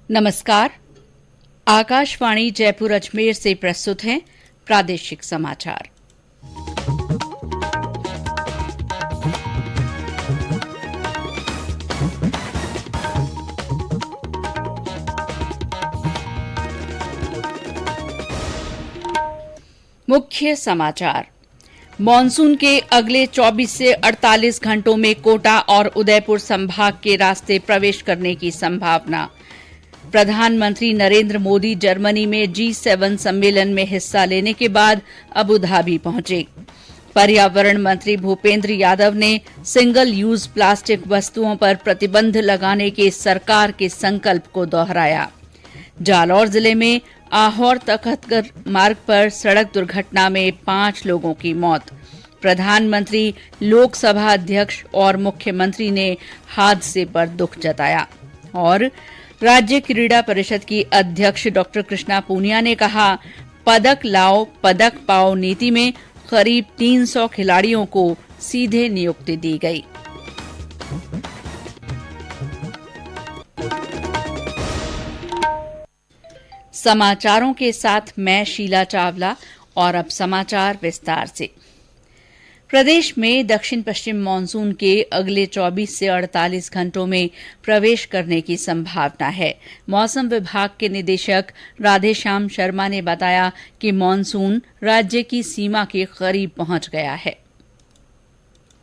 नमस्कार। आकाशवाणी जयपुर अजमेर से प्रस्तुत हैं प्रादेशिक समाचार। मुख्य समाचार। मानसून के अगले 24 से 48 घंटों में कोटा और उदयपुर संभाग के रास्ते प्रवेश करने की संभावना। प्रधानमंत्री नरेंद्र मोदी जर्मनी में G7 सम्मेलन में हिस्सा लेने के बाद अबू धाबी पहुंचे। पर्यावरण मंत्री भूपेंद्र यादव ने सिंगल यूज प्लास्टिक वस्तुओं पर प्रतिबंध लगाने के सरकार के संकल्प को दोहराया। जालौर जिले में आहोर तखतगढ़ मार्ग पर सड़क दुर्घटना में 5 लोगों की मौत। प्रधानमंत्री, लोकसभा अध्यक्ष और मुख्यमंत्री ने हादसे पर दुख जताया। और राज्य क्रीड़ा परिषद की अध्यक्ष डॉ कृष्णा पूनिया ने कहा, पदक लाओ पदक पाओ नीति में करीब 300 खिलाड़ियों को सीधे नियुक्ति दी गई। समाचारों के साथ मैं शीला चावला और अब समाचार विस्तार से। प्रदेश में दक्षिण पश्चिम मानसून के अगले 24 से 48 घंटों में प्रवेश करने की संभावना है। मौसम विभाग के निदेशक राधेश्याम शर्मा ने बताया कि मानसून राज्य की सीमा के करीब पहुंच गया है।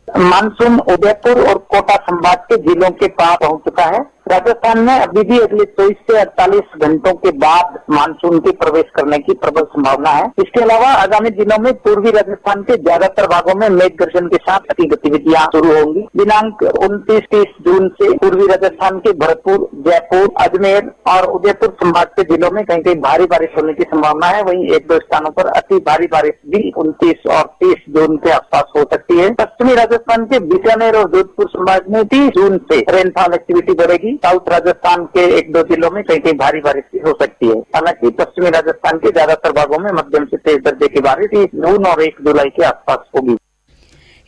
मानसून उदयपुर और कोटा संभाग के जिलों के पास पहुंच चुका है। राजस्थान में अभी भी अगले 24 से 48 घंटों के बाद मानसून के प्रवेश करने की प्रबल संभावना है। इसके अलावा आगामी दिनों में पूर्वी राजस्थान के ज्यादातर भागों में मेघ गर्जन के साथ अति गतिविधियां शुरू होंगी। दिनांक 29-30 जून से पूर्वी राजस्थान के भरतपुर, जयपुर, अजमेर और उदयपुर संभाग के जिलों में कहीं कहीं भारी बारिश होने की संभावना है। वहीं 1-2 स्थानों पर अति भारी बारिश भी 29 और 30 जून के आसपास हो सकती है। पश्चिमी राजस्थान के बीकानेर और जोधपुर संभाग में 30 जून से रेनफॉल एक्टिविटी बढ़ेगी। साउथ राजस्थान के 1-2 जिलों में कहीं कहीं भारी बारिश भी हो सकती है। हालांकि पश्चिमी राजस्थान के ज्यादातर भागों में मध्यम से तेज दर्जे की बारिश 30 जून और 1 जुलाई के आसपास होगी।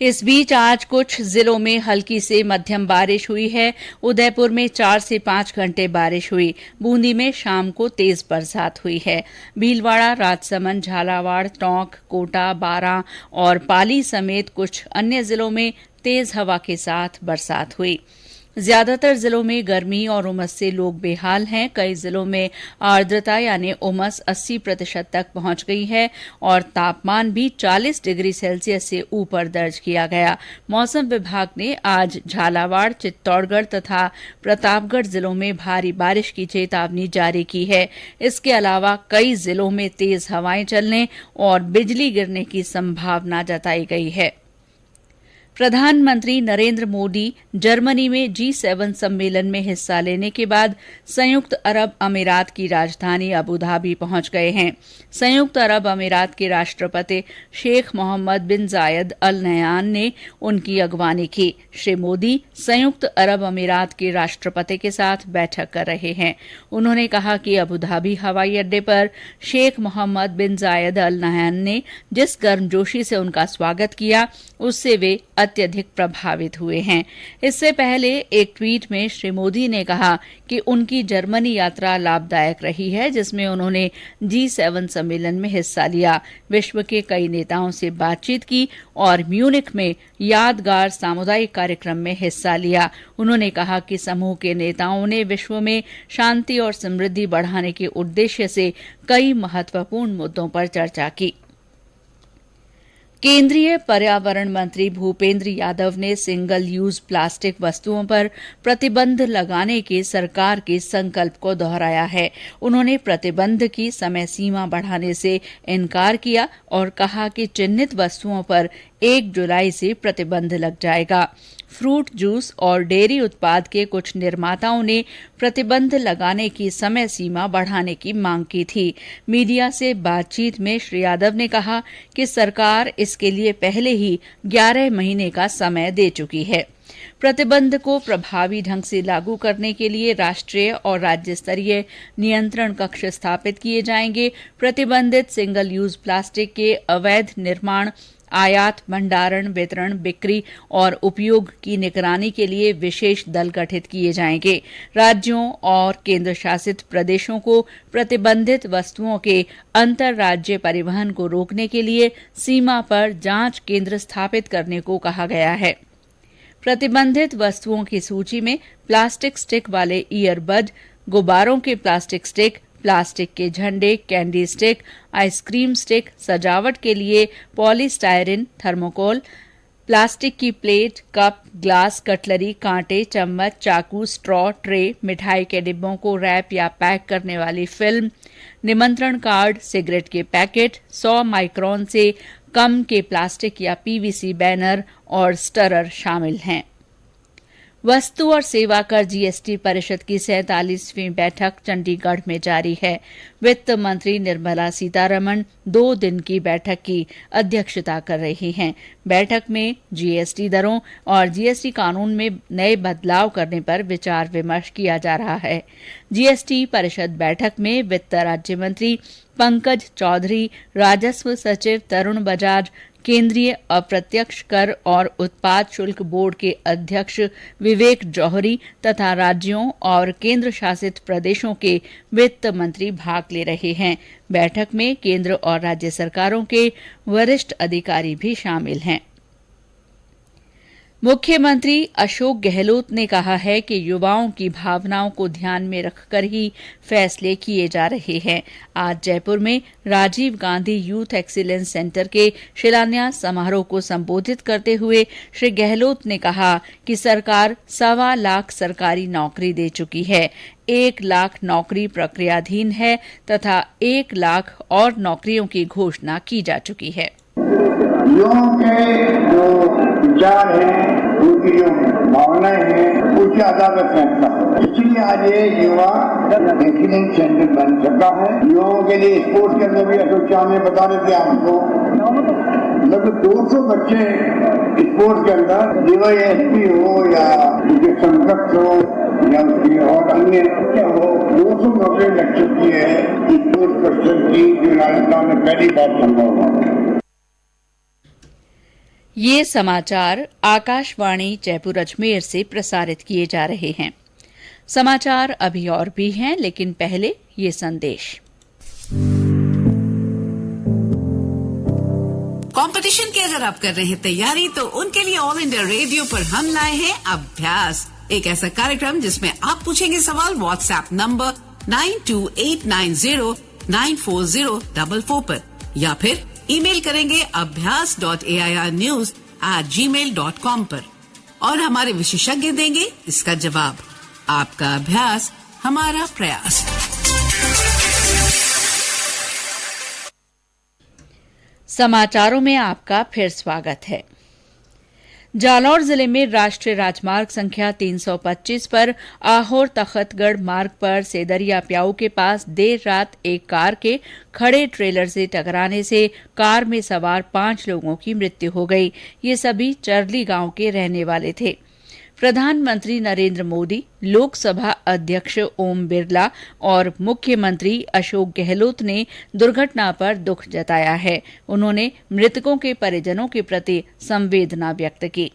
इस बीच आज कुछ जिलों में हल्की से मध्यम बारिश हुई है। उदयपुर में 4 से 5 घंटे बारिश हुई। बूंदी में शाम को तेज बरसात हुई है। भीलवाड़ा, राजसमंद, झालावाड़, टोंक, कोटा, बारां और पाली समेत कुछ अन्य जिलों में तेज हवा के साथ बरसात हुई। ज्यादातर जिलों में गर्मी और उमस से लोग बेहाल हैं। कई जिलों में आर्द्रता यानी उमस 80% तक पहुंच गई है और तापमान भी 40 डिग्री सेल्सियस से ऊपर दर्ज किया गया। मौसम विभाग ने आज झालावाड़, चित्तौड़गढ़ तथा प्रतापगढ़ जिलों में भारी बारिश की चेतावनी जारी की है। इसके अलावा कई जिलों में तेज हवाएं चलने और बिजली गिरने की संभावना जताई गई है। प्रधानमंत्री नरेंद्र मोदी जर्मनी में G7 सम्मेलन में हिस्सा लेने के बाद संयुक्त अरब अमीरात की राजधानी अबू धाबी पहुंच गए हैं। संयुक्त अरब अमीरात के राष्ट्रपति शेख मोहम्मद बिन जायद अल नहयान ने उनकी अगवानी की। श्री मोदी संयुक्त अरब अमीरात के राष्ट्रपति के साथ बैठक कर रहे हैं। उन्होंने कहा कि अबू धाबी हवाई अड्डे पर शेख मोहम्मद बिन जायद अल नहयान ने जिस गर्मजोशी से उनका स्वागत किया, उससे वे अत्यधिक प्रभावित हुए हैं। इससे पहले एक ट्वीट में श्री मोदी ने कहा कि उनकी जर्मनी यात्रा लाभदायक रही है, जिसमें उन्होंने G7 सम्मेलन में हिस्सा लिया, विश्व के कई नेताओं से बातचीत की और म्यूनिख में यादगार सामुदायिक कार्यक्रम में हिस्सा लिया। उन्होंने कहा कि समूह के नेताओं ने विश्व में शांति और समृद्धि बढ़ाने के उद्देश्य से कई महत्वपूर्ण मुद्दों पर चर्चा की। केंद्रीय पर्यावरण मंत्री भूपेंद्र यादव ने सिंगल यूज प्लास्टिक वस्तुओं पर प्रतिबंध लगाने के सरकार के संकल्प को दोहराया है। उन्होंने प्रतिबंध की समय सीमा बढ़ाने से इनकार किया और कहा कि चिन्हित वस्तुओं पर 1 जुलाई से प्रतिबंध लग जाएगा। फ्रूट जूस और डेयरी उत्पाद के कुछ निर्माताओं ने प्रतिबंध लगाने की समय सीमा बढ़ाने की मांग की थी। मीडिया से बातचीत में श्री यादव ने कहा कि सरकार इसके लिए पहले ही 11 महीने का समय दे चुकी है। प्रतिबंध को प्रभावी ढंग से लागू करने के लिए राष्ट्रीय और राज्य स्तरीय नियंत्रण कक्ष स्थापित किए जाएंगे। प्रतिबंधित सिंगल यूज प्लास्टिक के अवैध निर्माण आयात, भंडारण, वितरण, बिक्री और उपयोग की निगरानी के लिए विशेष दल गठित किए जाएंगे। राज्यों और केंद्र शासित प्रदेशों को प्रतिबंधित वस्तुओं के अंतर्राज्यीय परिवहन को रोकने के लिए सीमा पर जांच केंद्र स्थापित करने को कहा गया है। प्रतिबंधित वस्तुओं की सूची में प्लास्टिक स्टिक वाले ईयरबड, गुब्बारों के प्लास्टिक स्टिक, प्लास्टिक के झंडे, कैंडी स्टिक, आइसक्रीम स्टिक, सजावट के लिए पॉलीस्टायरिन, थर्मोकोल, प्लास्टिक की प्लेट, कप, ग्लास, कटलरी, कांटे, चम्मच, चाकू, स्ट्रॉ, ट्रे, मिठाई के डिब्बों को रैप या पैक करने वाली फिल्म, निमंत्रण कार्ड, सिगरेट के पैकेट, 100 माइक्रोन से कम के प्लास्टिक या पीवीसी बैनर और स्टरर शामिल हैं। वस्तु और सेवा कर जीएसटी परिषद की 47वीं बैठक चंडीगढ़ में जारी है। वित्त मंत्री निर्मला सीतारमण 2 दिन की बैठक की अध्यक्षता कर रही हैं। बैठक में जीएसटी दरों और जीएसटी कानून में नए बदलाव करने पर विचार विमर्श किया जा रहा है। जीएसटी परिषद बैठक में वित्त राज्य मंत्री पंकज चौधरी, राजस्व सचिव तरुण बजाज, केंद्रीय अप्रत्यक्ष कर और उत्पाद शुल्क बोर्ड के अध्यक्ष विवेक जौहरी तथा राज्यों और केंद्र शासित प्रदेशों के वित्त मंत्री भाग ले रहे हैं। बैठक में केंद्र और राज्य सरकारों के वरिष्ठ अधिकारी भी शामिल हैं। मुख्यमंत्री अशोक गहलोत ने कहा है कि युवाओं की भावनाओं को ध्यान में रखकर ही फैसले किए जा रहे हैं। आज जयपुर में Rajiv Gandhi youth excellence centre के शिलान्यास समारोह को संबोधित करते हुए श्री गहलोत ने कहा कि सरकार 1.25 लाख सरकारी नौकरी दे चुकी है। 1 लाख नौकरी प्रक्रियाधीन है तथा 1 लाख और नौकरियों की घोषणा की जा चुकी है। युवाओं के जो विचार हैं, उनकी जो भावनाएं हैं, उसके आधार पर फैसला हो। इसलिए आज ये युवा एक्सीलेंस सेंटर बन सका है। युवाओं के लिए स्पोर्ट्स के अंदर भी अशोक चाह में बता रहे थे आपको, लगभग 200 बच्चे स्पोर्ट्स के अंदर डीवाईएसपी हो या उसके समकक्ष हो या उसकी और अन्य हो, 200 नौकरी लग चुकी है स्पोर्ट्स पर्सन की, जो राजस्थान में पहली बार संभव हुआ। ये समाचार आकाशवाणी जयपुर अजमेर से प्रसारित किए जा रहे हैं। समाचार अभी और भी हैं, लेकिन पहले ये संदेश। कंपटीशन की अगर आप कर रहे हैं तैयारी, तो उनके लिए ऑल इंडिया रेडियो पर हम लाए हैं अभ्यास, एक ऐसा कार्यक्रम जिसमें आप पूछेंगे सवाल व्हाट्सएप नंबर 9289094044 पर, या फिर ईमेल करेंगे abhyas.airnews@gmail.com पर, और हमारे विशेषज्ञ देंगे इसका जवाब। आपका अभ्यास हमारा प्रयास। समाचारों में आपका फिर स्वागत है। जालौर जिले में राष्ट्रीय राजमार्ग संख्या 325 पर आहोर तखतगढ़ मार्ग पर सेदरिया प्याऊ के पास देर रात एक कार के खड़े ट्रेलर से टकराने से कार में सवार 5 लोगों की मृत्यु हो गई। ये सभी चरली गांव के रहने वाले थे। प्रधानमंत्री नरेंद्र मोदी, लोकसभा अध्यक्ष ओम बिरला और मुख्यमंत्री अशोक गहलोत ने दुर्घटना पर दुख जताया है। उन्होंने मृतकों के परिजनों के प्रति संवेदना व्यक्त की।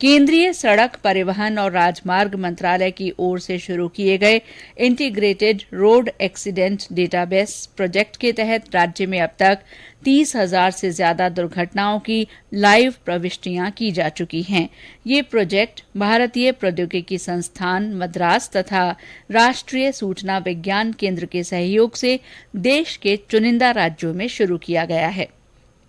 केंद्रीय सड़क परिवहन और राजमार्ग मंत्रालय की ओर से शुरू किए गए integrated road accident database project के तहत राज्य में अब तक 30,000 से ज्यादा दुर्घटनाओं की लाइव प्रविष्टियां की जा चुकी हैं। ये प्रोजेक्ट भारतीय प्रौद्योगिकी संस्थान मद्रास तथा राष्ट्रीय सूचना विज्ञान केंद्र के सहयोग से देश के चुनिंदा राज्यों में शुरू किया गया है।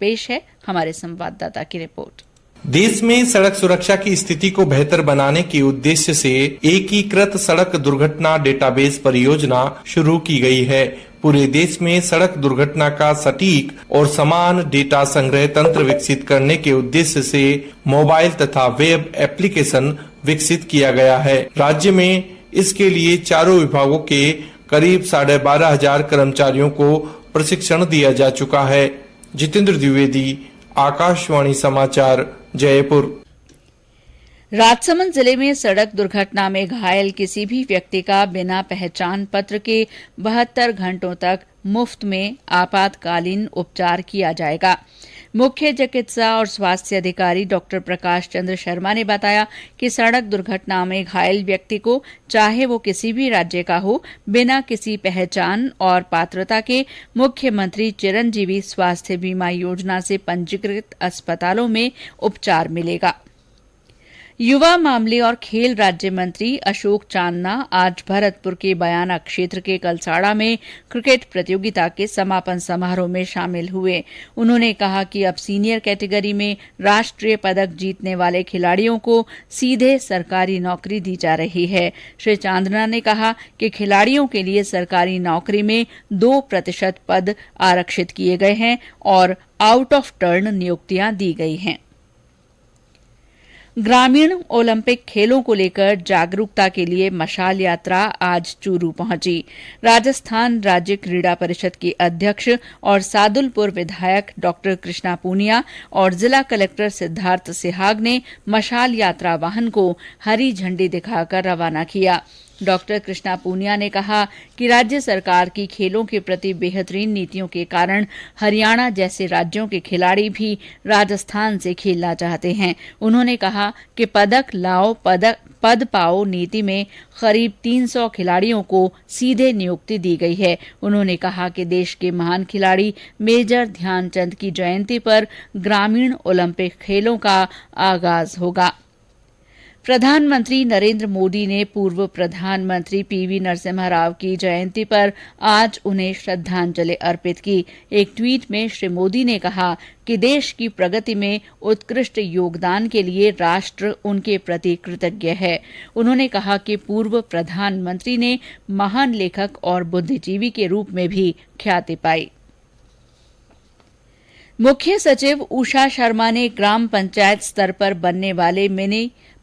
पेश है हमारे संवाददाता की रिपोर्ट। देश में सड़क सुरक्षा की स्थिति को बेहतर बनाने के उद्देश्य से एकीकृत सड़क दुर्घटना डेटाबेस परियोजना शुरू की गई है। पूरे देश में सड़क दुर्घटना का सटीक और समान डेटा संग्रह तंत्र विकसित करने के उद्देश्य से मोबाइल तथा वेब एप्लीकेशन विकसित किया गया है। राज्य में इसके लिए चारों विभागों के करीब 12,500 कर्मचारियों को प्रशिक्षण दिया जा चुका है। जितेंद्र द्विवेदी, आकाशवाणी समाचार, जयपुर। राजसमंद जिले में सड़क दुर्घटना में घायल किसी भी व्यक्ति का बिना पहचान पत्र के 72 घंटों तक मुफ्त में आपातकालीन उपचार किया जाएगा। मुख्य चिकित्सा और स्वास्थ्य अधिकारी डॉक्टर प्रकाश चंद्र शर्मा ने बताया कि सड़क दुर्घटना में घायल व्यक्ति को चाहे वो किसी भी राज्य का हो, बिना किसी पहचान और पात्रता के मुख्यमंत्री चिरंजीवी स्वास्थ्य बीमा योजना से पंजीकृत अस्पतालों में उपचार मिलेगा। युवा मामले और खेल राज्य मंत्री अशोक चांदना आज भरतपुर के बयाना क्षेत्र के कलसाड़ा में क्रिकेट प्रतियोगिता के समापन समारोह में शामिल हुए। उन्होंने कहा कि अब सीनियर कैटेगरी में राष्ट्रीय पदक जीतने वाले खिलाड़ियों को सीधे सरकारी नौकरी दी जा रही है। श्री चांदना ने कहा कि खिलाड़ियों के लिए सरकारी नौकरी में 2% पद आरक्षित किए गए हैं और आउट ऑफ टर्न नियुक्तियां दी गई हैं। ग्रामीण ओलंपिक खेलों को लेकर जागरूकता के लिए मशाल यात्रा आज चूरू पहुंची। राजस्थान राज्य क्रीड़ा परिषद के अध्यक्ष और सादुलपुर विधायक डॉक्टर कृष्णा पूनिया और जिला कलेक्टर सिद्धार्थ सिहाग ने मशाल यात्रा वाहन को हरी झंडी दिखाकर रवाना किया। डॉक्टर कृष्णा पूनिया ने कहा कि राज्य सरकार की खेलों के प्रति बेहतरीन नीतियों के कारण हरियाणा जैसे राज्यों के खिलाड़ी भी राजस्थान से खेलना चाहते हैं। उन्होंने कहा कि पदक लाओ पद पाओ नीति में करीब 300 खिलाड़ियों को सीधे नियुक्ति दी गई है। उन्होंने कहा कि देश के महान खिलाड़ी मेजर ध्यानचंद की जयंती पर ग्रामीण ओलंपिक खेलों का आगाज होगा। प्रधानमंत्री नरेंद्र मोदी ने पूर्व प्रधानमंत्री पीवी नरसिम्हा राव की जयंती पर आज उन्हें श्रद्धांजलि अर्पित की। एक ट्वीट में श्री मोदी ने कहा कि देश की प्रगति में उत्कृष्ट योगदान के लिए राष्ट्र उनके प्रति कृतज्ञ है। उन्होंने कहा कि पूर्व प्रधानमंत्री ने महान लेखक और बुद्धिजीवी के रूप में भी ख्याति पाई। मुख्य सचिव उषा शर्मा ने ग्राम पंचायत स्तर पर बनने वाले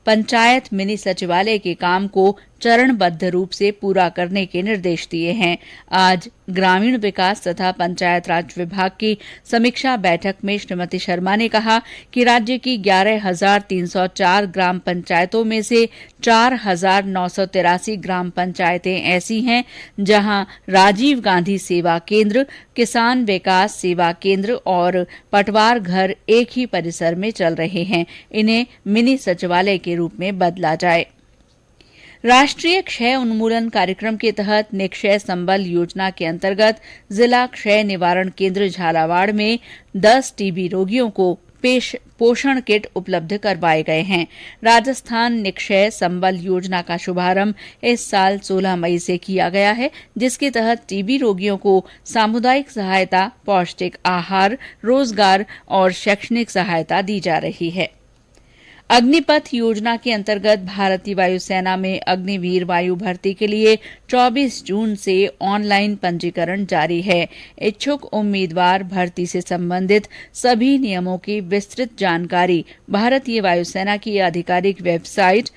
पंचायत मिनी सचिवालय के काम को चरणबद्ध रूप से पूरा करने के निर्देश दिए हैं। आज ग्रामीण विकास तथा पंचायत राज विभाग की समीक्षा बैठक में श्रीमती शर्मा ने कहा कि राज्य की 11,304 ग्राम पंचायतों में से 4,983 ग्राम पंचायतें ऐसी हैं जहां राजीव गांधी सेवा केंद्र, किसान विकास सेवा केंद्र और पटवार घर एक ही परिसर में चल रहे हैं। इन्हें मिनी सचिवालय के रूप में बदला जाए। राष्ट्रीय क्षय उन्मूलन कार्यक्रम के तहत निक्षय संबल योजना के अंतर्गत जिला क्षय निवारण केंद्र झालावाड़ में 10 टीबी रोगियों को पोषण किट उपलब्ध करवाए गए हैं। राजस्थान निक्षय संबल योजना का शुभारंभ इस साल 16 मई से किया गया है, जिसके तहत टीबी रोगियों को सामुदायिक सहायता, पौष्टिक आहार, रोजगार और शैक्षणिक सहायता दी जा रही है। अग्निपथ योजना के अंतर्गत भारतीय वायुसेना में अग्निवीर वायु भर्ती के लिए 24 जून से ऑनलाइन पंजीकरण जारी है। इच्छुक उम्मीदवार भर्ती से संबंधित सभी नियमों की विस्तृत जानकारी भारतीय वायुसेना की आधिकारिक वेबसाइट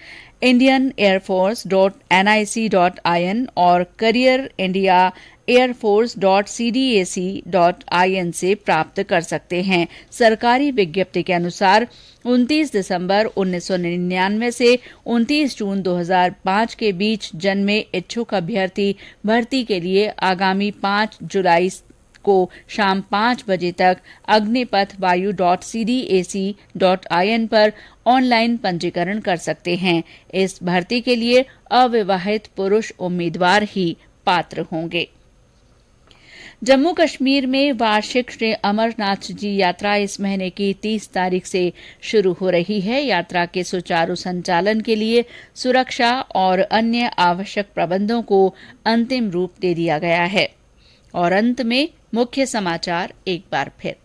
indianeairforce.nic.in और करियर इंडिया airforce.cdac.in से प्राप्त कर सकते हैं। सरकारी विज्ञप्ति के अनुसार 29 दिसंबर 1999 से 29 जून 2005 के बीच जन्मे इच्छुक अभ्यर्थी भर्ती के लिए आगामी 5 जुलाई को शाम 5 बजे तक agnipathvayu.cdac.in पर ऑनलाइन पंजीकरण कर सकते हैं। इस भर्ती के लिए अविवाहित पुरुष उम्मीदवार ही पात्र होंगे। जम्मू कश्मीर में वार्षिक श्री अमरनाथ जी यात्रा इस महीने की 30 तारीख से शुरू हो रही है। यात्रा के सुचारू संचालन के लिए सुरक्षा और अन्य आवश्यक प्रबंधों को अंतिम रूप दे दिया गया है। और अंत में मुख्य समाचार एक बार फिर।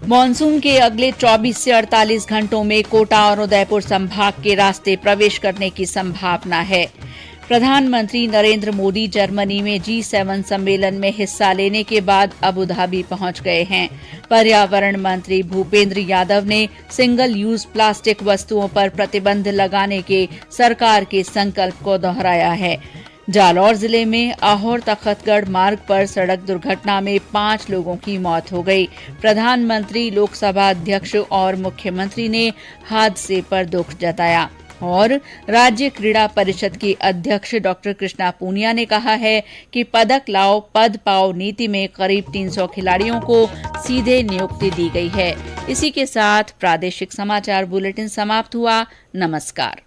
मानसून के अगले 24 से 48 घंटों में कोटा और उदयपुर संभाग के रास्ते प्रवेश करने की संभावना है। प्रधानमंत्री नरेंद्र मोदी जर्मनी में G7 सम्मेलन में हिस्सा लेने के बाद अबू धाबी पहुंच गए हैं। पर्यावरण मंत्री भूपेंद्र यादव ने सिंगल यूज प्लास्टिक वस्तुओं पर प्रतिबंध लगाने के सरकार के संकल्प को दोहराया है। जालौर जिले में आहोर तखतगढ़ मार्ग पर सड़क दुर्घटना में 5 लोगों की मौत हो गई। प्रधानमंत्री, लोकसभा अध्यक्ष और मुख्यमंत्री ने हादसे पर दुख जताया। और राज्य क्रीड़ा परिषद की अध्यक्ष डॉक्टर कृष्णा पूनिया ने कहा है कि पदक लाओ पद पाओ नीति में करीब 300 खिलाड़ियों को सीधे नियुक्ति दी गई है। इसी के साथ प्रादेशिक समाचार बुलेटिन समाप्त हुआ। नमस्कार।